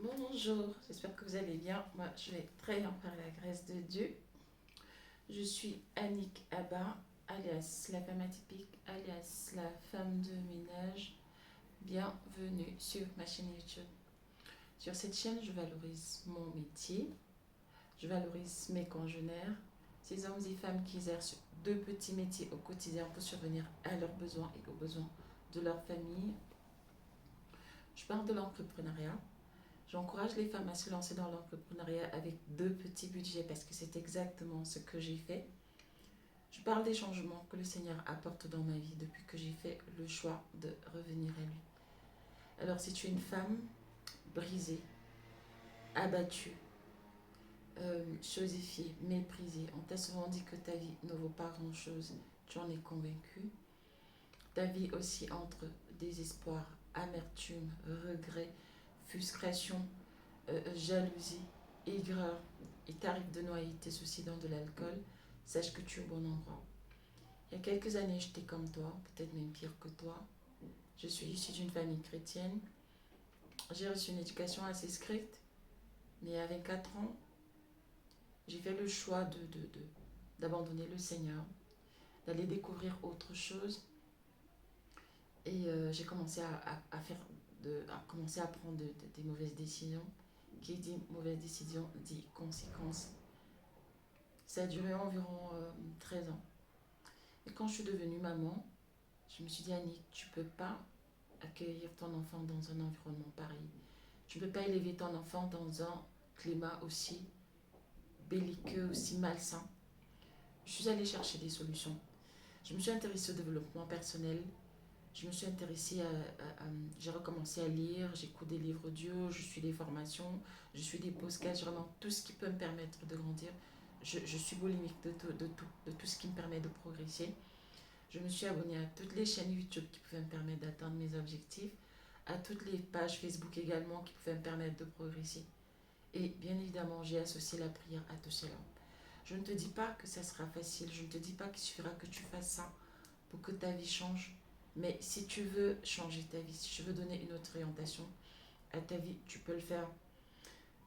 Bonjour, j'espère que vous allez bien. Moi, je vais très bien par la grâce de Dieu. Je suis Annick Abba, alias la femme atypique, alias la femme de ménage. Bienvenue sur ma chaîne YouTube. Sur cette chaîne, je valorise mon métier, je valorise mes congénères, ces hommes et femmes qui exercent deux petits métiers au quotidien pour survenir à leurs besoins et aux besoins de leur famille. Je parle de l'entrepreneuriat. J'encourage les femmes à se lancer dans l'entrepreneuriat avec deux petits budgets parce que c'est exactement ce que j'ai fait. Je parle des changements que le Seigneur apporte dans ma vie depuis que j'ai fait le choix de revenir à lui. Alors si tu es une femme brisée, abattue, chosifiée, méprisée, on t'a souvent dit que ta vie ne vaut pas grand-chose, tu en es convaincue. Ta vie aussi entre désespoir, amertume, regret, frustration, jalousie, aigreur, il t'arrive de noyer tes soucis dans de l'alcool, sache que tu es au bon endroit. Il y a quelques années, j'étais comme toi, peut-être même pire que toi. Je suis issue d'une famille chrétienne. J'ai reçu une éducation assez stricte, mais à 24 ans, j'ai fait le choix d'abandonner le Seigneur, d'aller découvrir autre chose. Et j'ai commencé à prendre des mauvaises décisions. Qui dit mauvaise décision dit conséquences. Ça a duré environ 13 ans. Et quand je suis devenue maman, je me suis dit, Annick, tu ne peux pas accueillir ton enfant dans un environnement pareil. Tu ne peux pas élever ton enfant dans un climat aussi belliqueux, aussi malsain. Je suis allée chercher des solutions. Je me suis intéressée au développement personnel. Je me suis intéressée j'ai recommencé à lire, j'écoute des livres audio, je suis des formations, je suis des podcasts, vraiment tout ce qui peut me permettre de grandir. Je suis boulimique de tout ce qui me permet de progresser. Je me suis abonnée à toutes les chaînes YouTube qui pouvaient me permettre d'atteindre mes objectifs, à toutes les pages Facebook également qui pouvaient me permettre de progresser. Et bien évidemment, j'ai associé la prière à tout cela. Je ne te dis pas que ça sera facile, je ne te dis pas qu'il suffira que tu fasses ça pour que ta vie change. Mais si tu veux changer ta vie, si tu veux donner une autre orientation à ta vie, tu peux le faire.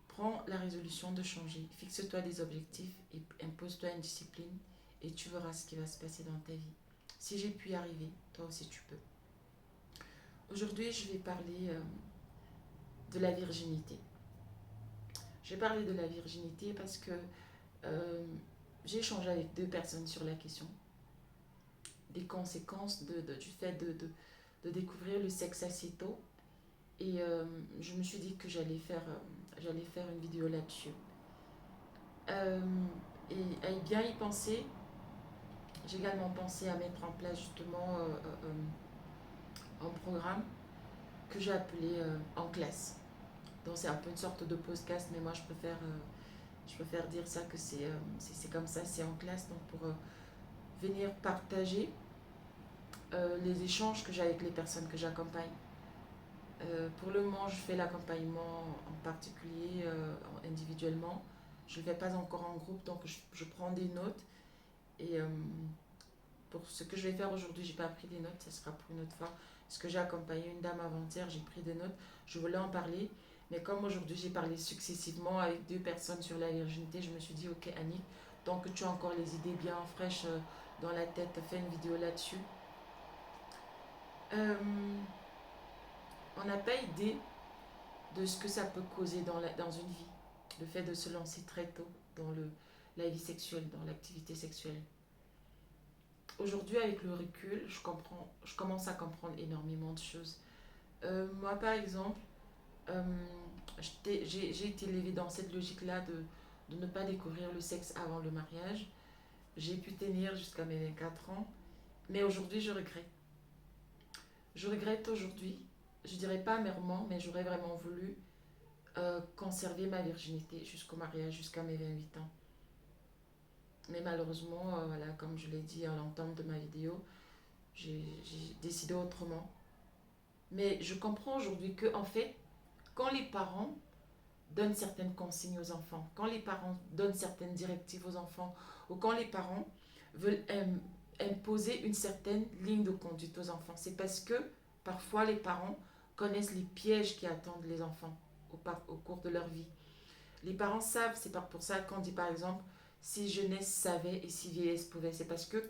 Prends la résolution de changer, fixe-toi des objectifs et impose-toi une discipline et tu verras ce qui va se passer dans ta vie. Si j'ai pu y arriver, toi aussi tu peux. Aujourd'hui, je vais parler de la virginité. Je vais parler de la virginité parce que euh, j'ai échangé avec deux personnes sur la question des conséquences du fait de découvrir le sexe assez tôt. Et je me suis dit que j'allais faire une vidéo là-dessus. Euh, et à bien y penser, j'ai également pensé à mettre en place justement un programme que j'ai appelé En classe. Donc c'est un peu une sorte de podcast, mais moi je préfère dire ça que c'est comme ça, c'est en classe. Donc pour venir partager les échanges que j'ai avec les personnes que j'accompagne. Pour le moment, je fais l'accompagnement en particulier individuellement. Je ne le fais pas encore en groupe, donc je prends des notes. Et pour ce que je vais faire aujourd'hui, j'ai pas pris des notes, ça sera pour une autre fois. Parce que j'ai accompagné une dame avant-hier, j'ai pris des notes, je voulais en parler. Mais comme aujourd'hui j'ai parlé successivement avec deux personnes sur la virginité, je me suis dit, ok Annick, tant que tu as encore les idées bien fraîches dans la tête, fais une vidéo là-dessus. Euh, on n'a pas idée de ce que ça peut causer dans une vie, le fait de se lancer très tôt dans la vie sexuelle, dans l'activité sexuelle. Aujourd'hui, avec le recul, je commence à comprendre énormément de choses. Moi, par exemple, euh, j'ai été élevée dans cette logique-là de ne pas découvrir le sexe avant le mariage. J'ai pu tenir jusqu'à mes 24 ans, mais aujourd'hui, je regrette. Je regrette aujourd'hui, je dirais pas amèrement, mais j'aurais vraiment voulu conserver ma virginité jusqu'au mariage, jusqu'à mes 28 ans. Mais malheureusement, voilà, comme je l'ai dit à l'entame de ma vidéo, j'ai décidé autrement. Mais je comprends aujourd'hui que, en fait, quand les parents donnent certaines consignes aux enfants, quand les parents donnent certaines directives aux enfants, ou quand les parents veulent imposer une certaine ligne de conduite aux enfants, c'est parce que parfois les parents connaissent les pièges qui attendent les enfants. au cours de leur vie. Les parents savent, c'est pour ça qu'on dit par exemple, si jeunesse savait et si vieillesse pouvait. C'est parce que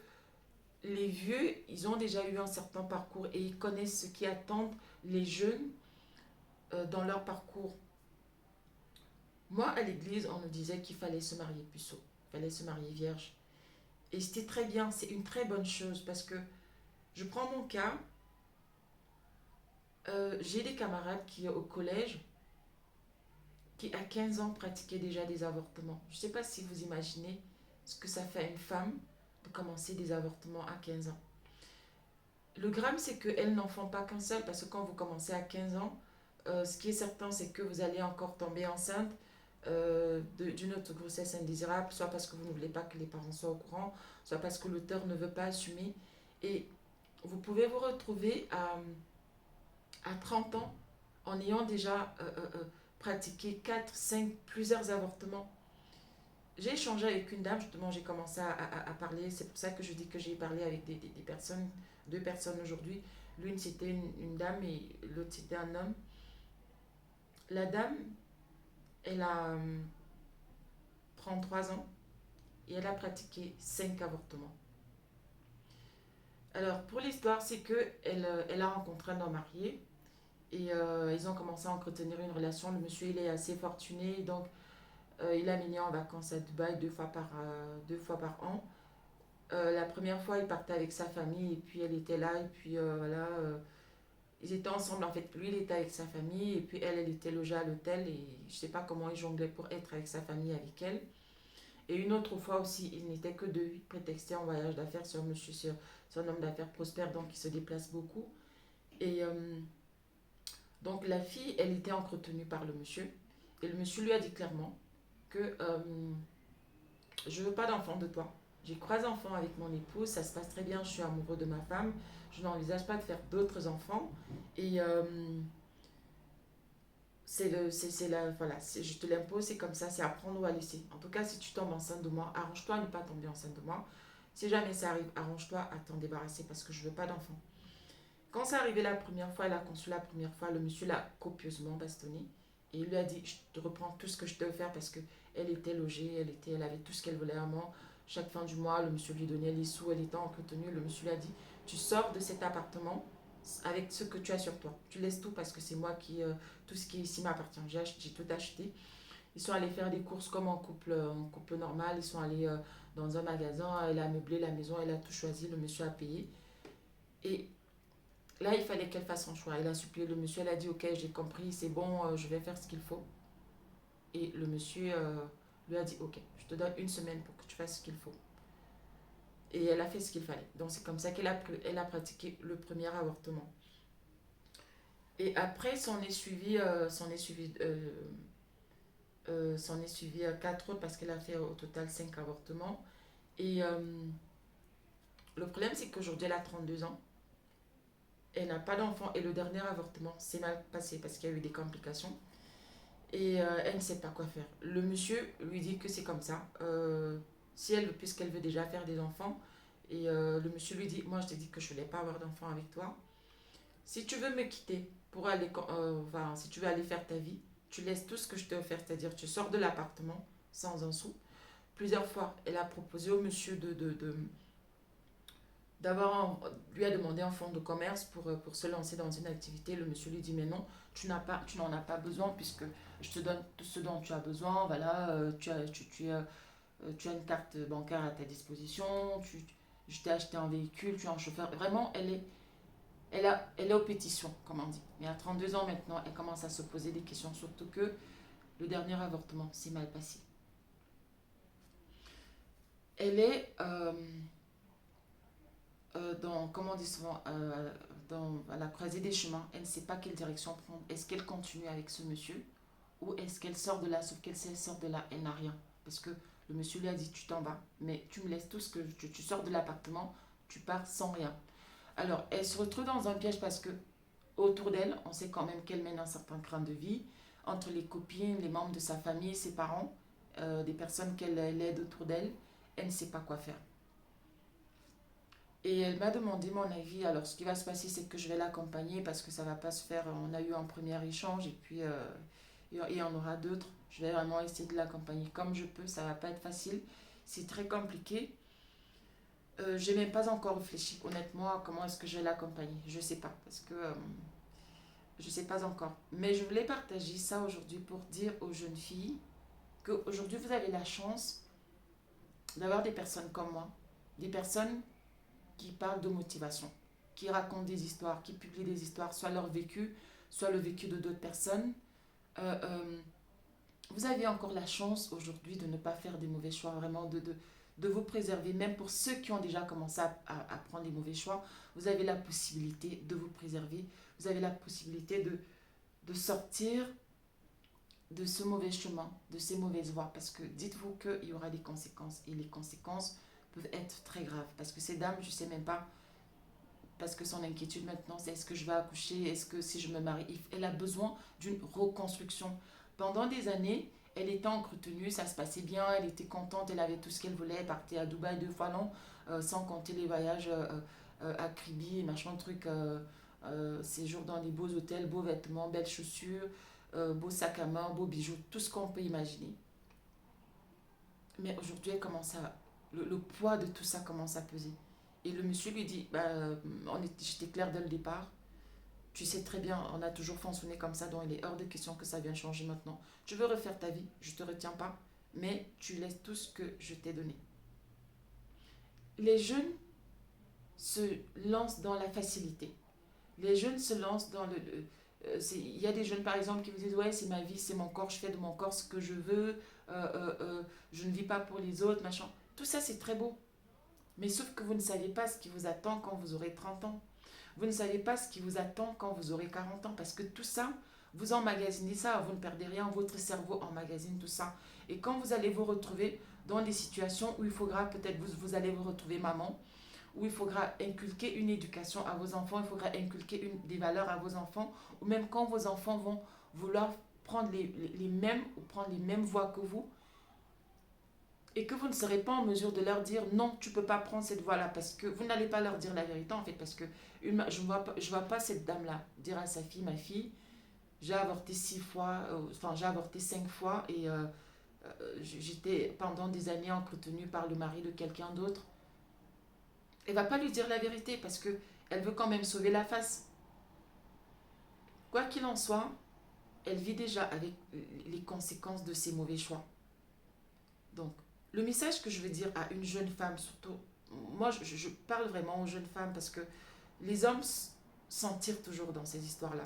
les vieux, ils ont déjà eu un certain parcours et ils connaissent ce qui attend les jeunes dans leur parcours. Moi, à l'église, on nous disait qu'il fallait se marier puceau, il fallait se marier vierge. Et c'était très bien, c'est une très bonne chose parce que je prends mon cas, j'ai des camarades qui, au collège, qui à 15 ans pratiquaient déjà des avortements. Je ne sais pas si vous imaginez ce que ça fait à une femme de commencer des avortements à 15 ans. Le drame, c'est qu'elles n'en font pas qu'un seul parce que quand vous commencez à 15 ans, ce qui est certain, c'est que vous allez encore tomber enceinte d'une autre grossesse indésirable, soit parce que vous ne voulez pas que les parents soient au courant, soit parce que l'auteur ne veut pas assumer. Et vous pouvez vous retrouver à 30 ans en ayant déjà pratiqué 4, 5, plusieurs avortements. J'ai échangé avec une dame, justement, j'ai commencé à parler, c'est pour ça que je dis que j'ai parlé avec des personnes, deux personnes aujourd'hui. L'une c'était une dame et l'autre c'était un homme. La dame, elle a 33 ans et elle a pratiqué 5 avortements. Alors, pour l'histoire, c'est que elle a rencontré un homme marié et ils ont commencé à entretenir une relation. Le monsieur, il est assez fortuné, donc il a mené en vacances à Dubaï 2 fois par an. La première fois, il partait avec sa famille et puis elle était là et puis voilà. Ils étaient ensemble en fait. Lui, il était avec sa famille et puis elle était logée à l'hôtel et je sais pas comment il jonglait pour être avec sa famille avec elle. Et une autre fois aussi, ils n'étaient que deux. Ils prétextaient en voyage d'affaires sur monsieur, sur un homme d'affaires prospère, donc il se déplace beaucoup. Et donc la fille, elle était entretenue par le monsieur. Et le monsieur lui a dit clairement que je veux pas d'enfant de toi. J'ai 3 enfants avec mon épouse, ça se passe très bien, je suis amoureux de ma femme, je n'envisage pas de faire d'autres enfants. Et voilà, je te l'impose, c'est comme ça, c'est à prendre ou à laisser. En tout cas, si tu tombes enceinte de moi, arrange-toi à ne pas tomber enceinte de moi. Si jamais ça arrive, arrange-toi à t'en débarrasser parce que je veux pas d'enfant. Quand c'est arrivé la première fois, elle a conçu la première fois, le monsieur l'a copieusement bastonné. Et il lui a dit, je te reprends tout ce que je te veux faire parce que elle était logée, elle avait tout ce qu'elle voulait à moi. Chaque fin du mois, le monsieur lui donnait les sous, elle était entretenue. Le monsieur lui a dit, tu sors de cet appartement avec ce que tu as sur toi. Tu laisses tout parce que c'est moi qui, tout ce qui est ici m'appartient. J'ai tout acheté. Ils sont allés faire des courses comme en couple normal. Ils sont allés dans un magasin, elle a meublé la maison, elle a tout choisi, le monsieur a payé. Et là, il fallait qu'elle fasse son choix. Elle a supplié le monsieur, elle a dit, ok, j'ai compris, c'est bon, je vais faire ce qu'il faut. Et le monsieur lui a dit, ok, je te donne une semaine pour que tu fasses ce qu'il faut. Et elle a fait ce qu'il fallait. Donc c'est comme ça elle a pratiqué le premier avortement. Et après, s'en est suivi 4 autres parce qu'elle a fait au total 5 avortements. Et le problème, c'est qu'aujourd'hui, elle a 32 ans. Elle n'a pas d'enfant et le dernier avortement s'est mal passé parce qu'il y a eu des complications. Et elle ne sait pas quoi faire. Le monsieur lui dit que c'est comme ça. Si elle, puisqu'elle veut déjà faire des enfants, et le monsieur lui dit, moi je t'ai dit que je ne voulais pas avoir d'enfant avec toi. Si tu veux me quitter pour aller, enfin, si tu veux aller faire ta vie, tu laisses tout ce que je te fais, c'est-à-dire tu sors de l'appartement sans un sou. Plusieurs fois, elle a proposé au monsieur lui a demandé un fonds de commerce pour se lancer dans une activité. Le monsieur lui dit mais non, tu n'en as pas besoin puisque je te donne tout ce dont tu as besoin. Voilà, tu as une carte bancaire à ta disposition, je t'ai acheté un véhicule, tu as un chauffeur. Vraiment, elle est aux pétitions, comme on dit. Mais à 32 ans maintenant, elle commence à se poser des questions, surtout que le dernier avortement s'est mal passé. Elle est comme on dit souvent, à la croisée des chemins. Elle ne sait pas quelle direction prendre. Est-ce qu'elle continue avec ce monsieur ou est-ce qu'elle sort de là? Sauf qu'elle si elle sort de là, elle n'a rien. Parce que le monsieur lui a dit, tu t'en vas, mais tu me laisses tout ce que tu sors de l'appartement, tu pars sans rien. Alors, elle se retrouve dans un piège parce que autour d'elle, on sait quand même qu'elle mène un certain train de vie. Entre les copines, les membres de sa famille, ses parents, des personnes qu'elle aide autour d'elle, elle ne sait pas quoi faire. Et elle m'a demandé mon avis. Alors, ce qui va se passer, c'est que je vais l'accompagner parce que ça va pas se faire. On a eu un premier échange et il y en aura d'autres. Je vais vraiment essayer de l'accompagner comme je peux. Ça va pas être facile. C'est très compliqué. Je n'ai même pas encore réfléchi honnêtement à comment est-ce que je vais l'accompagner. Je sais pas parce que je sais pas encore. Mais je voulais partager ça aujourd'hui pour dire aux jeunes filles qu'aujourd'hui vous avez la chance d'avoir des personnes comme moi, des personnes qui parlent de motivation, qui racontent des histoires, qui publient des histoires, soit leur vécu, soit le vécu de d'autres personnes. Euh, euh, Vous avez encore la chance aujourd'hui de ne pas faire des mauvais choix, vraiment de vous préserver. Même pour ceux qui ont déjà commencé à prendre des mauvais choix, vous avez la possibilité de vous préserver. Vous avez la possibilité de sortir de ce mauvais chemin, de ces mauvaises voies. Parce que dites-vous qu'il y aura des conséquences. Et les conséquences peuvent être très graves. Parce que ces dames, je ne sais même pas, parce que son inquiétude maintenant, c'est est-ce que je vais accoucher, est-ce que si je me marie, elle a besoin d'une reconstruction. Pendant des années, elle était entretenue, ça se passait bien, elle était contente, elle avait tout ce qu'elle voulait, elle partait à Dubaï 2 fois l'an, sans compter les voyages à Kribi, machin truc, séjour dans des beaux hôtels, beaux vêtements, belles chaussures, beaux sacs à main, beaux bijoux, tout ce qu'on peut imaginer. Mais aujourd'hui, elle commence à, le poids de tout ça commence à peser. Et le monsieur lui dit, bah, j'étais claire dès le départ, tu sais très bien, on a toujours fonctionné comme ça, donc il est hors de question que ça vienne changer maintenant. Tu veux refaire ta vie, je ne te retiens pas, mais tu laisses tout ce que je t'ai donné. Les jeunes se lancent dans la facilité. Les jeunes se lancent dans il y a des jeunes par exemple qui vous disent ouais c'est ma vie, c'est mon corps, je fais de mon corps ce que je veux, je ne vis pas pour les autres, machin. Tout ça c'est très beau. Mais sauf que vous ne savez pas ce qui vous attend quand vous aurez 30 ans. Vous ne savez pas ce qui vous attend quand vous aurez 40 ans. Parce que tout ça, vous emmagasinez ça, vous ne perdez rien, votre cerveau emmagasine tout ça. Et quand vous allez vous retrouver dans des situations où il faudra peut-être, vous allez vous retrouver maman, où il faudra inculquer une éducation à vos enfants, il faudra inculquer des valeurs à vos enfants, ou même quand vos enfants vont vouloir prendre les mêmes ou prendre les mêmes voies que vous, et que vous ne serez pas en mesure de leur dire non, tu ne peux pas prendre cette voie-là, parce que vous n'allez pas leur dire la vérité en fait, parce que je ne vois pas cette dame-là dire à sa fille, ma fille, j'ai avorté 6 fois, enfin j'ai avorté 5 fois, et j'étais pendant des années entretenue par le mari de quelqu'un d'autre. Elle va pas lui dire la vérité, parce que elle veut quand même sauver la face. Quoi qu'il en soit, elle vit déjà avec les conséquences de ses mauvais choix. Donc, le message que je veux dire à une jeune femme, surtout, moi je parle vraiment aux jeunes femmes parce que les hommes s'en tirent toujours dans ces histoires-là.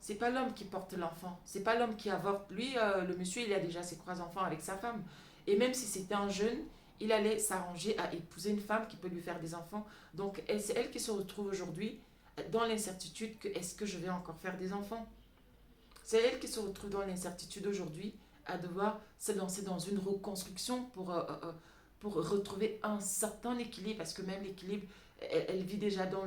C'est pas l'homme qui porte l'enfant, c'est pas l'homme qui avorte. Lui, le monsieur, il a déjà ses 3 enfants avec sa femme. Et même si c'était un jeune, il allait s'arranger à épouser une femme qui peut lui faire des enfants. Donc, c'est elle qui se retrouve aujourd'hui dans l'incertitude que est-ce que je vais encore faire des enfants. C'est elle qui se retrouve dans l'incertitude aujourd'hui à devoir se lancer dans une reconstruction pour retrouver un certain équilibre, parce que même l'équilibre, elle vit déjà dans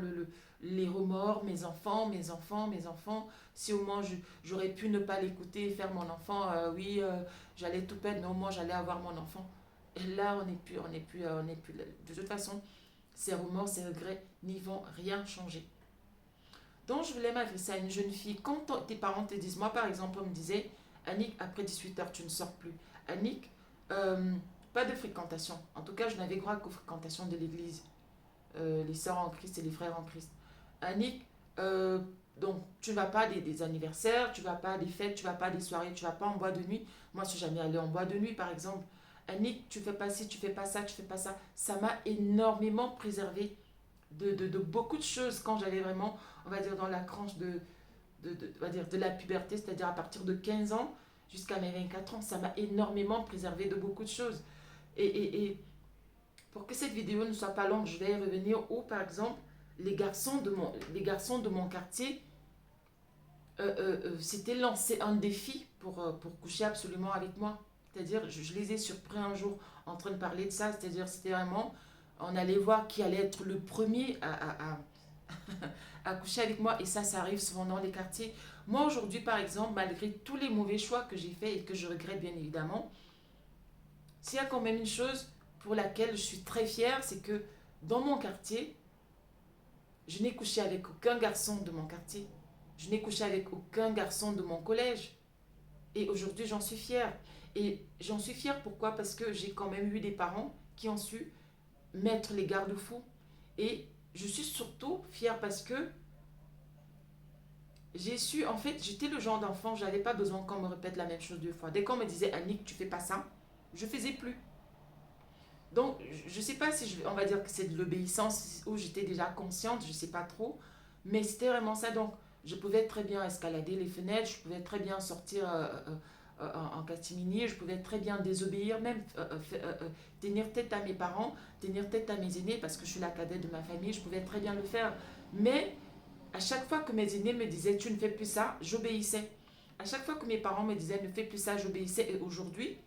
les remords, mes enfants, mes enfants, mes enfants. Si au moins j'aurais pu ne pas l'écouter et faire mon enfant, oui, j'allais tout perdre, mais au moins j'allais avoir mon enfant. Et là, on n'est plus là. De toute façon, ces remords, ces regrets n'y vont rien changer. Donc, je voulais m'adresser à une jeune fille. Quand tes parents te disent, moi par exemple, on me disait, Annick, après 18 h, tu ne sors plus. Annick, pas de fréquentation. En tout cas, je n'avais droit qu'aux fréquentations de l'église. Les sœurs en Christ et les frères en Christ. Annick, donc, tu ne vas pas des anniversaires, tu ne vas pas des fêtes, tu ne vas pas des soirées, tu ne vas pas en boîte de nuit. Moi, je suis jamais allée en boîte de nuit, par exemple. Annick, tu fais pas ci, tu fais pas ça, tu fais pas ça. Ça m'a énormément préservée de beaucoup de choses quand j'avais vraiment, on va dire, dans la tranche on va dire, de la puberté, c'est-à-dire à partir de 15 ans jusqu'à mes 24 ans. Ça m'a énormément préservé de beaucoup de choses. Et pour que cette vidéo ne soit pas longue, je vais y revenir où, par exemple, les garçons de mon quartier s'étaient lancé un défi pour coucher absolument avec moi. C'est-à-dire, je les ai surpris un jour en train de parler de ça. C'est-à-dire, c'était vraiment, on allait voir qui allait être le premier à coucher avec moi. Et ça arrive souvent dans les quartiers. Moi, aujourd'hui, par exemple, malgré tous les mauvais choix que j'ai faits et que je regrette bien évidemment, s'il y a quand même une chose pour laquelle je suis très fière, c'est que dans mon quartier, je n'ai couché avec aucun garçon de mon quartier. Je n'ai couché avec aucun garçon de mon collège. Et aujourd'hui, j'en suis fière. Et j'en suis fière pourquoi? Parce que j'ai quand même eu des parents qui ont su mettre les garde-fous. Et je suis surtout fière parce que j'ai su, en fait, j'étais le genre d'enfant, j'avais pas besoin qu'on me répète la même chose deux fois. Dès qu'on me disait, Annick, tu fais pas ça, je faisais plus. Donc, je sais pas si on va dire que c'est de l'obéissance ou j'étais déjà consciente, je sais pas trop, mais c'était vraiment ça. Donc, je pouvais très bien escalader les fenêtres, je pouvais très bien sortir en catimini, je pouvais très bien désobéir, même tenir tête à mes parents, tenir tête à mes aînés, parce que je suis la cadette de ma famille, je pouvais très bien le faire. Mais à chaque fois que mes aînés me disaient, tu ne fais plus ça, j'obéissais. À chaque fois que mes parents me disaient, ne fais plus ça, j'obéissais. Et aujourd'hui,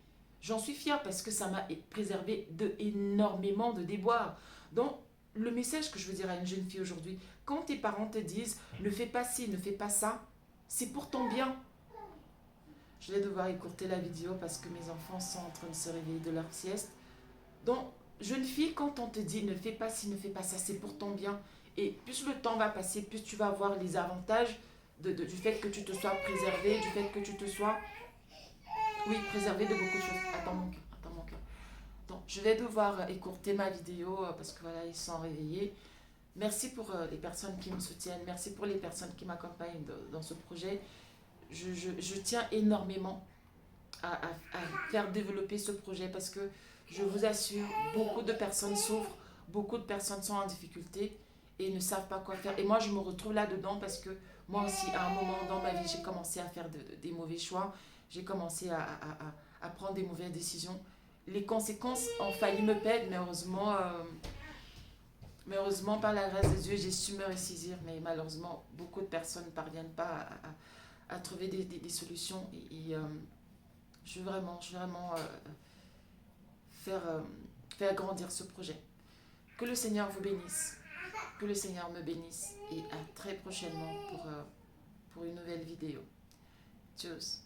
j'en suis fière parce que ça m'a préservé de énormément de déboires. Donc, le message que je veux dire à une jeune fille aujourd'hui, quand tes parents te disent ne fais pas ci, ne fais pas ça, c'est pour ton bien. Je vais devoir écourter la vidéo parce que mes enfants sont en train de se réveiller de leur sieste. Donc, jeune fille, quand on te dit ne fais pas ci, ne fais pas ça, c'est pour ton bien. Et plus le temps va passer, plus tu vas voir les avantages du fait que tu te sois préservé, du fait que tu te sois, oui, préservé de beaucoup de choses. Attends mon cœur, attends mon cœur. Donc, je vais devoir écourter ma vidéo parce que voilà, ils sont réveillés. Merci pour les personnes qui me soutiennent, merci pour les personnes qui m'accompagnent dans ce projet. Je tiens énormément à faire développer ce projet parce que je vous assure, beaucoup de personnes souffrent, beaucoup de personnes sont en difficulté et ne savent pas quoi faire. Et moi, je me retrouve là-dedans parce que moi aussi, à un moment dans ma vie, j'ai commencé à faire des mauvais choix, j'ai commencé à prendre des mauvaises décisions. Les conséquences ont failli me perdre, mais heureusement, par la grâce de Dieu, j'ai su me ressaisir. Mais malheureusement, beaucoup de personnes ne parviennent pas à trouver des solutions. Je veux vraiment faire grandir ce projet. Que le Seigneur vous bénisse. Que le Seigneur me bénisse. Et à très prochainement pour une nouvelle vidéo. Tchuss.